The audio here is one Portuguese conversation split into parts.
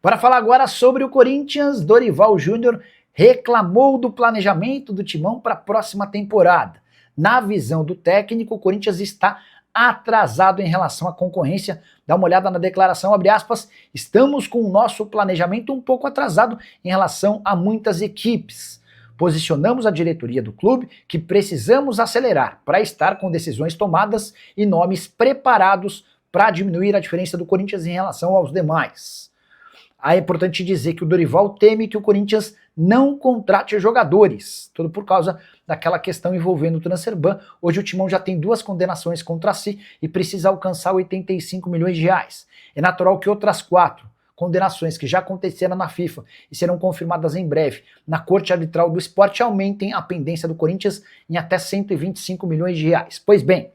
Para falar agora sobre o Corinthians, Dorival Júnior reclamou do planejamento do Timão para a próxima temporada. Na visão do técnico, o Corinthians está atrasado em relação à concorrência. Dá uma olhada na declaração, abre aspas, estamos com o nosso planejamento um pouco atrasado em relação a muitas equipes. Posicionamos a diretoria do clube que precisamos acelerar para estar com decisões tomadas e nomes preparados para diminuir a diferença do Corinthians em relação aos demais. É importante dizer que o Dorival teme que o Corinthians não contrate jogadores, tudo por causa daquela questão envolvendo o Transferban. Hoje o Timão já tem 2 condenações contra si e precisa alcançar 85 milhões de reais. É natural que outras 4 condenações que já aconteceram na FIFA e serão confirmadas em breve na Corte Arbitral do Esporte aumentem a pendência do Corinthians em até 125 milhões de reais. Pois bem,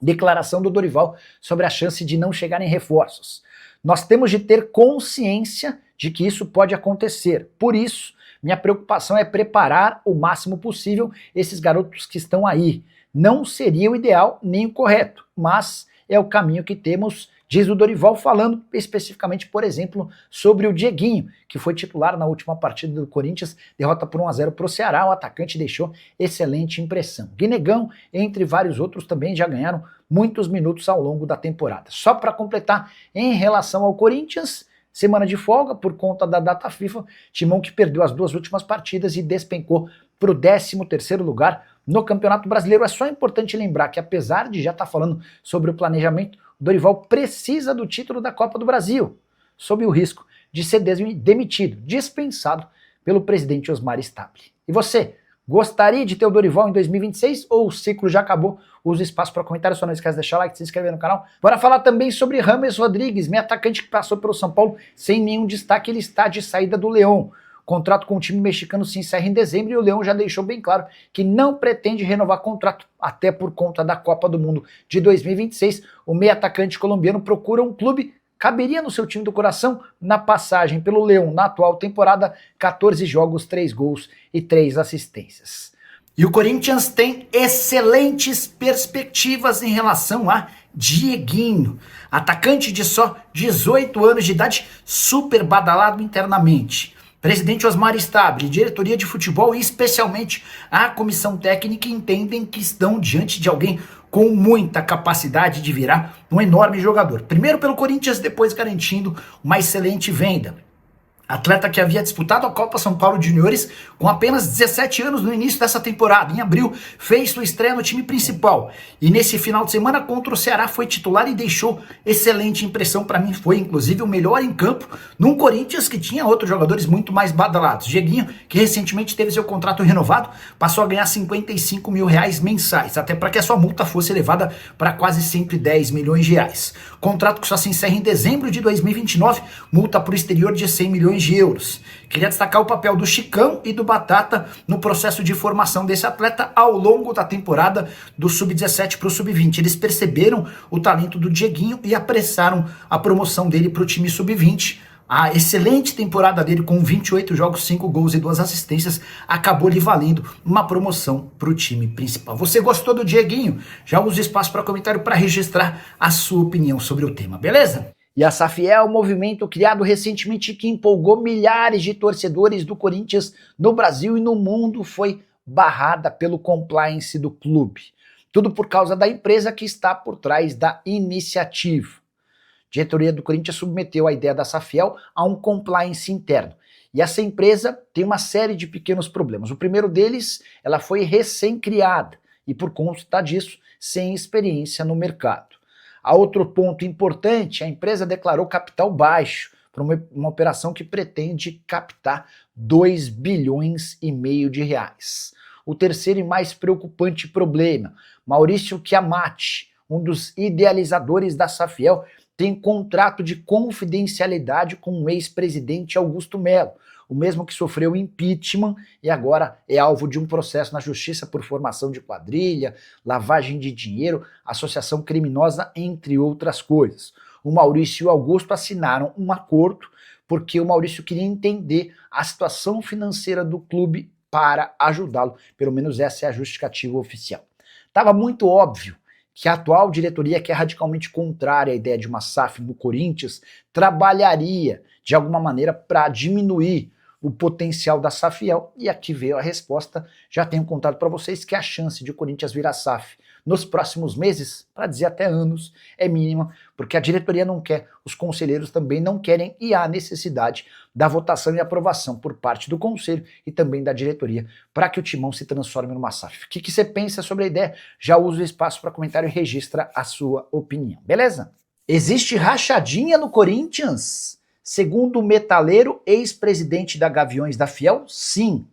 declaração do Dorival sobre a chance de não chegarem reforços. Nós temos de ter consciência de que isso pode acontecer. Por isso, minha preocupação é preparar o máximo possível esses garotos que estão aí. Não seria o ideal nem o correto, mas é o caminho que temos, diz o Dorival, falando especificamente, por exemplo, sobre o Dieguinho, que foi titular na última partida do Corinthians, derrota por 1-0 para o Ceará. O atacante deixou excelente impressão. Guinegão, entre vários outros, também já ganharam muitos minutos ao longo da temporada. Só para completar, em relação ao Corinthians, semana de folga por conta da data FIFA, Timão que perdeu as 2 últimas partidas e despencou para o 13º lugar no Campeonato Brasileiro. É só importante lembrar que, apesar de já estar falando sobre o planejamento, o Dorival precisa do título da Copa do Brasil, sob o risco de ser demitido, dispensado pelo presidente Osmar Stabile. E você, gostaria de ter o Dorival em 2026 ou o ciclo já acabou? Use o espaço para comentário, só não esquece de deixar o like e se inscrever no canal. Bora falar também sobre James Rodrigues, meio atacante que passou pelo São Paulo sem nenhum destaque. Ele está de saída do León. O contrato com o time mexicano se encerra em dezembro e o León já deixou bem claro que não pretende renovar contrato, até por conta da Copa do Mundo de 2026. O meio atacante colombiano procura um clube. Caberia no seu time do coração? Na passagem pelo León na atual temporada, 14 jogos, 3 gols e 3 assistências. E o Corinthians tem excelentes perspectivas em relação a Dieguinho, atacante de só 18 anos de idade, super badalado internamente. Presidente Osmar Stabile, diretoria de futebol e especialmente a comissão técnica entendem que estão diante de alguém com muita capacidade de virar um enorme jogador. Primeiro pelo Corinthians, depois garantindo uma excelente venda. Atleta que havia disputado a Copa São Paulo de Juniores com apenas 17 anos no início dessa temporada. Em abril, fez sua estreia no time principal. E nesse final de semana contra o Ceará foi titular e deixou excelente impressão. Para mim foi inclusive o melhor em campo num Corinthians que tinha outros jogadores muito mais badalados. Dieguinho, que recentemente teve seu contrato renovado, passou a ganhar 55 mil reais mensais, até para que a sua multa fosse elevada para quase 110 milhões de reais. Contrato que só se encerra em dezembro de 2029, multa para o exterior de 100 milhões de euros. Queria destacar o papel do Chicão e do Batata no processo de formação desse atleta ao longo da temporada do Sub-17 para o Sub-20. Eles perceberam o talento do Dieguinho e apressaram a promoção dele para o time Sub-20. A excelente temporada dele com 28 jogos, 5 gols e 2 assistências acabou lhe valendo uma promoção para o time principal. Você gostou do Dieguinho? Já usa espaço para comentário para registrar a sua opinião sobre o tema, beleza? E a SAFIE é um movimento criado recentemente que empolgou milhares de torcedores do Corinthians no Brasil e no mundo, foi barrada pelo compliance do clube. Tudo por causa da empresa que está por trás da iniciativa. A diretoria do Corinthians submeteu a ideia da Safiel a um compliance interno. E essa empresa tem uma série de pequenos problemas. O primeiro deles, ela foi recém-criada e por conta disso, sem experiência no mercado. A outro ponto importante, a empresa declarou capital baixo para uma operação que pretende captar 2 bilhões e meio de reais. O terceiro e mais preocupante problema, Maurício Chiamati, um dos idealizadores da Safiel, tem contrato de confidencialidade com o ex-presidente Augusto Melo, o mesmo que sofreu impeachment e agora é alvo de um processo na justiça por formação de quadrilha, lavagem de dinheiro, associação criminosa, entre outras coisas. O Maurício e o Augusto assinaram um acordo porque o Maurício queria entender a situação financeira do clube para ajudá-lo, pelo menos essa é a justificativa oficial. Estava muito óbvio que a atual diretoria, que é radicalmente contrária à ideia de uma SAF no Corinthians, trabalharia de alguma maneira para diminuir o potencial da SAFiel. E aqui veio a resposta, já tenho contado para vocês que a chance de o Corinthians virar SAF nos próximos meses, para dizer até anos, é mínima, porque a diretoria não quer, os conselheiros também não querem, e há necessidade da votação e aprovação por parte do conselho e também da diretoria para que o Timão se transforme numa SAF. O que você pensa sobre a ideia? Já usa o espaço para comentário e registra a sua opinião, beleza? Existe rachadinha no Corinthians? Segundo o metaleiro, ex-presidente da Gaviões da Fiel, sim.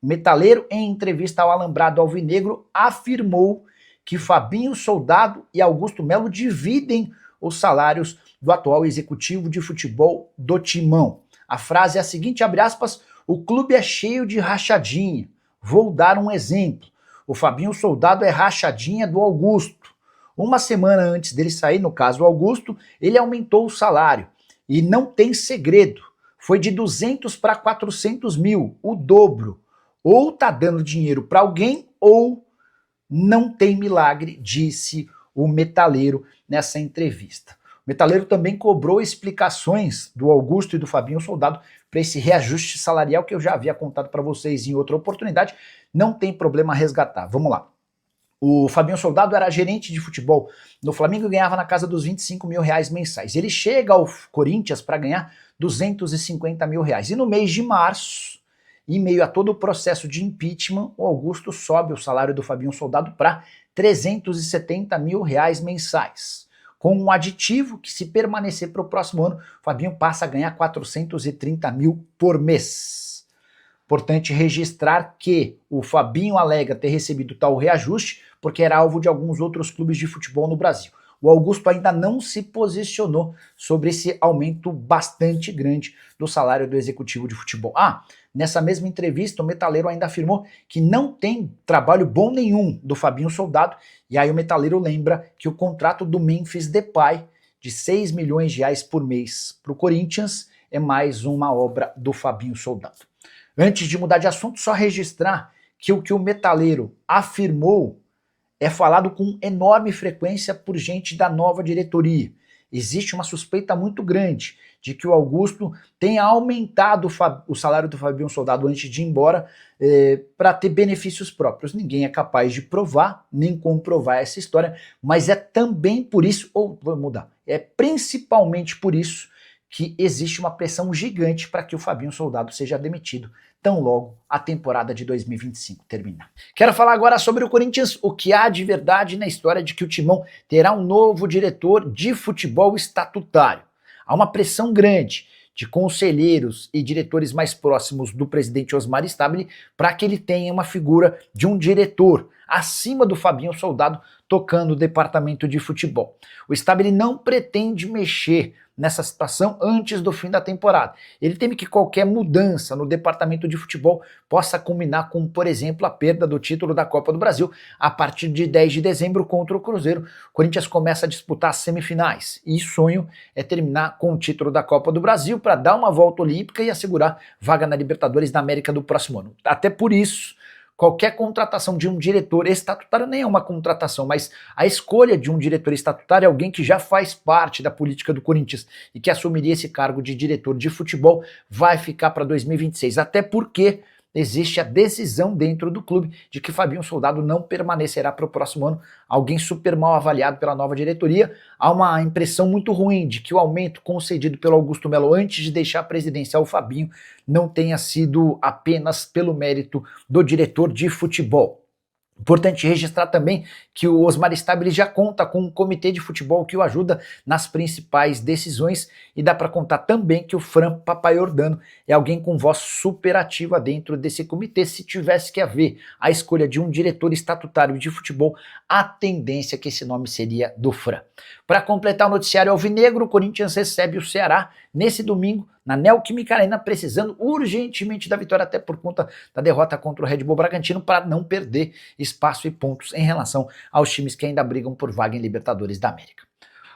O metaleiro, em entrevista ao Alambrado Alvinegro, afirmou que Fabinho Soldado e Augusto Melo dividem os salários do atual executivo de futebol do Timão. A frase é a seguinte, abre aspas, o clube é cheio de rachadinha. Vou dar um exemplo. O Fabinho Soldado é rachadinha do Augusto. Uma semana antes dele sair, no caso o Augusto, ele aumentou o salário. E não tem segredo. Foi de 200 para 400 mil, o dobro. Ou tá dando dinheiro para alguém, ou não tem milagre, disse o metaleiro nessa entrevista. O metaleiro também cobrou explicações do Augusto e do Fabinho Soldado para esse reajuste salarial que eu já havia contado para vocês em outra oportunidade. Não tem problema resgatar. Vamos lá. O Fabinho Soldado era gerente de futebol no Flamengo e ganhava na casa dos 25 mil reais mensais. Ele chega ao Corinthians para ganhar 250 mil reais. E no mês de março, em meio a todo o processo de impeachment, o Augusto sobe o salário do Fabinho Soldado para 370 mil reais mensais. Com um aditivo que, se permanecer para o próximo ano, o Fabinho passa a ganhar 430 mil por mês. Importante registrar que o Fabinho alega ter recebido tal reajuste porque era alvo de alguns outros clubes de futebol no Brasil. O Augusto ainda não se posicionou sobre esse aumento bastante grande do salário do executivo de futebol. Nessa mesma entrevista, o metaleiro ainda afirmou que não tem trabalho bom nenhum do Fabinho Soldado, e aí o metaleiro lembra que o contrato do Memphis Depay, de 6 milhões de reais por mês para o Corinthians, é mais uma obra do Fabinho Soldado. Antes de mudar de assunto, só registrar que o metaleiro afirmou é falado com enorme frequência por gente da nova diretoria. Existe uma suspeita muito grande de que o Augusto tenha aumentado o salário do Fabinho Soldado antes de ir embora para ter benefícios próprios. Ninguém é capaz de provar nem comprovar essa história, mas é também por isso, ou vou mudar, é principalmente por isso que existe uma pressão gigante para que o Fabinho Soldado seja demitido tão logo a temporada de 2025 terminar. Quero falar agora sobre o Corinthians, o que há de verdade na história de que o Timão terá um novo diretor de futebol estatutário. Há uma pressão grande de conselheiros e diretores mais próximos do presidente Osmar Stabile para que ele tenha uma figura de um diretor acima do Fabinho Soldado tocando o departamento de futebol. O Stabile não pretende mexer nessa situação antes do fim da temporada. Ele teme que qualquer mudança no departamento de futebol possa culminar com, por exemplo, a perda do título da Copa do Brasil a partir de 10 de dezembro contra o Cruzeiro. O Corinthians começa a disputar as semifinais e o sonho é terminar com o título da Copa do Brasil para dar uma volta olímpica e assegurar vaga na Libertadores da América do próximo ano. Até por isso, qualquer contratação de um diretor estatutário nem é uma contratação, mas a escolha de um diretor estatutário é alguém que já faz parte da política do Corinthians e que assumiria esse cargo de diretor de futebol vai ficar para 2026, até porque existe a decisão dentro do clube de que Fabinho Soldado não permanecerá para o próximo ano, alguém super mal avaliado pela nova diretoria. Há uma impressão muito ruim de que o aumento concedido pelo Augusto Melo antes de deixar a presidência ao Fabinho não tenha sido apenas pelo mérito do diretor de futebol. Importante registrar também que o Osmar Stabile já conta com um comitê de futebol que o ajuda nas principais decisões e dá para contar também que o Fran Papaiordano é alguém com voz super ativa dentro desse comitê. Se tivesse que haver a escolha de um diretor estatutário de futebol, a tendência é que esse nome seria do Fran. Para completar o noticiário alvinegro, o Corinthians recebe o Ceará nesse domingo na Neoquímica Arena, precisando urgentemente da vitória, até por conta da derrota contra o Red Bull Bragantino, para não perder espaço e pontos em relação aos times que ainda brigam por vaga em Libertadores da América.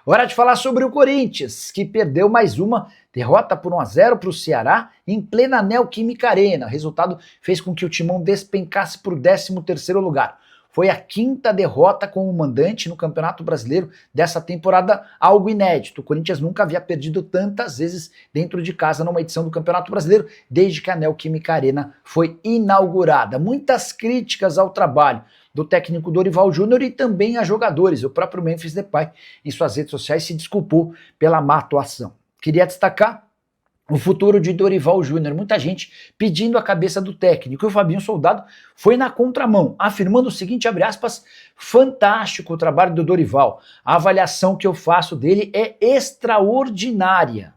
Hora de falar sobre o Corinthians, que perdeu mais uma derrota por 1-0 para o Ceará em plena Neoquímica Arena. O resultado fez com que o Timão despencasse para o 13º lugar. Foi a quinta derrota como mandante no Campeonato Brasileiro dessa temporada, algo inédito. O Corinthians nunca havia perdido tantas vezes dentro de casa numa edição do Campeonato Brasileiro desde que a Neoquímica Arena foi inaugurada. Muitas críticas ao trabalho do técnico Dorival Júnior e também a jogadores. O próprio Memphis Depay, em suas redes sociais, se desculpou pela má atuação. Queria destacar o futuro de Dorival Júnior. Muita gente pedindo a cabeça do técnico. E o Fabinho Soldado foi na contramão, afirmando o seguinte, abre aspas, fantástico o trabalho do Dorival. A avaliação que eu faço dele é extraordinária.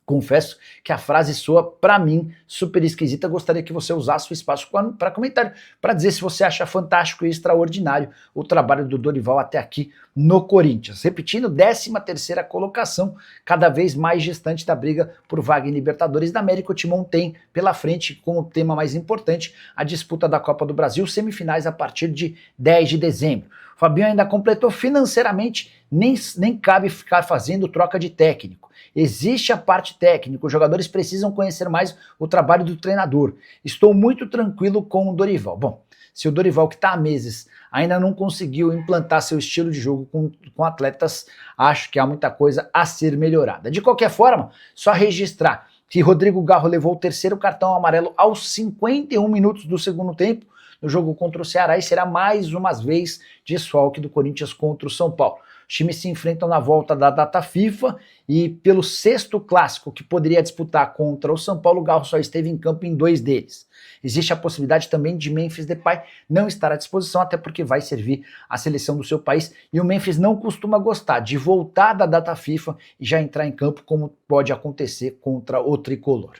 Confesso que a frase soa, para mim, super esquisita. Gostaria que você usasse o espaço para comentário, para dizer se você acha fantástico e extraordinário o trabalho do Dorival até aqui no Corinthians. Repetindo, 13ª colocação, cada vez mais distante da briga por vaga em Libertadores da América. O Timão tem pela frente, como tema mais importante, a disputa da Copa do Brasil, semifinais a partir de 10 de dezembro. O Fabinho ainda completou financeiramente, nem cabe ficar fazendo troca de técnico. Existe a parte técnica, os jogadores precisam conhecer mais o trabalho do treinador. Estou muito tranquilo com o Dorival. Bom, se o Dorival, que está há meses, ainda não conseguiu implantar seu estilo de jogo com atletas, acho que há muita coisa a ser melhorada. De qualquer forma, só registrar que Rodrigo Garro levou o terceiro cartão amarelo aos 51 minutos do segundo tempo, no jogo contra o Ceará, e será mais uma vez desfalque do Corinthians contra o São Paulo. Os times se enfrentam na volta da data FIFA e pelo sexto clássico que poderia disputar contra o São Paulo, o Garro só esteve em campo em 2 deles. Existe a possibilidade também de Memphis Depay não estar à disposição, até porque vai servir a seleção do seu país, e o Memphis não costuma gostar de voltar da data FIFA e já entrar em campo, como pode acontecer contra o Tricolor.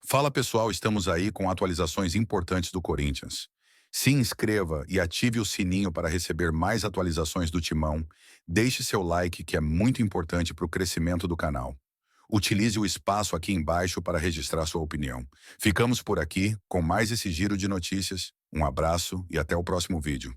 Fala pessoal, estamos aí com atualizações importantes do Corinthians. Se inscreva e ative o sininho para receber mais atualizações do Timão. Deixe seu like, que é muito importante para o crescimento do canal. Utilize o espaço aqui embaixo para registrar sua opinião. Ficamos por aqui com mais esse giro de notícias. Um abraço e até o próximo vídeo.